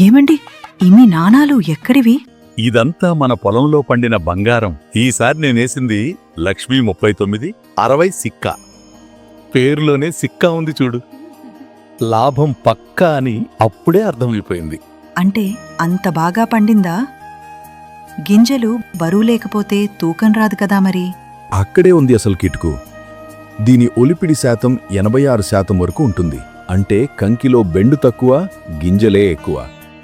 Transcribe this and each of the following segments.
ఏమండి ఇన్ని నాణాలు ఎక్కడివి? ఇదంతా మన పొలంలో పండిన బంగారం. ఈసారి నేనేసింది లక్ష్మీ 39 60 సిక్కా. పేరులోనే సిక్కా ఉంది చూడు. లాభం పక్కా అని అప్పుడే అర్థమైపోయింది. అంటే అంత బాగా పండిందా? గింజలు బరువు లేకపోతే తూకం రాదు కదా మరి. అక్కడే ఉంది అసలు కిటుకు. దీని ఒలిపిడి శాతం 86% వరకు ఉంటుంది. అంటే కంకిలో బెండు తక్కువ, గింజలే ఎక్కువ.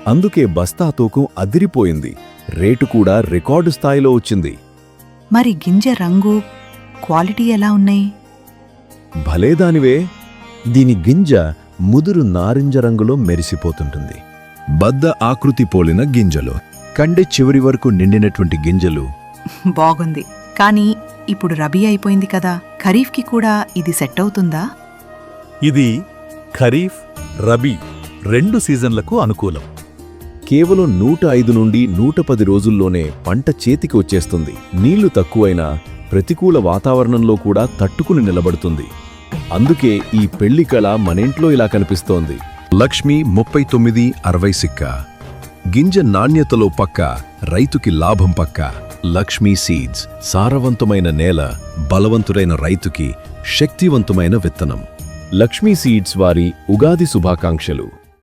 అందుకే బస్తా తూకం అదిరిపోయింది. రేటు కూడా రికార్డు స్థాయిలో వచ్చింది. మరి గింజ రంగు, క్వాలిటీ ఎలా ఉన్నాయి? భలేదానివే. దీని గింజ ముదురు నారింజ రంగులో మెరిసిపోతుంటుంది. బద్ద ఆకృతి పోలిన గింజలు, కండె చివరి వరకు నిండినటువంటి గింజలు. బాగుంది. కానీ ఇప్పుడు రబీ అయిపోయింది కదా, ఖరీఫ్కి కూడా ఇది సెట్ అవుతుందా? ఇది ఖరీఫ్, రబీ 2 సీజన్లకు అనుకూలం. కేవలం 105 నుండి 110 రోజుల్లోనే పంట చేతికి వచ్చేస్తుంది. నీళ్లు తక్కువైనా ప్రతికూల వాతావరణంలో కూడా తట్టుకుని నిలబడుతుంది. అందుకే ఈ పెళ్లి కళ మనింట్లో ఇలా కనిపిస్తోంది. లక్ష్మి 39 60 సిక్కా. గింజ నాణ్యతలో పక్క, రైతుకి లాభం పక్క. లక్ష్మీ సీడ్స్. సారవంతమైన నేల, బలవంతుడైన రైతుకి శక్తివంతమైన విత్తనం. లక్ష్మీ సీడ్స్ వారి ఉగాది శుభాకాంక్షలు.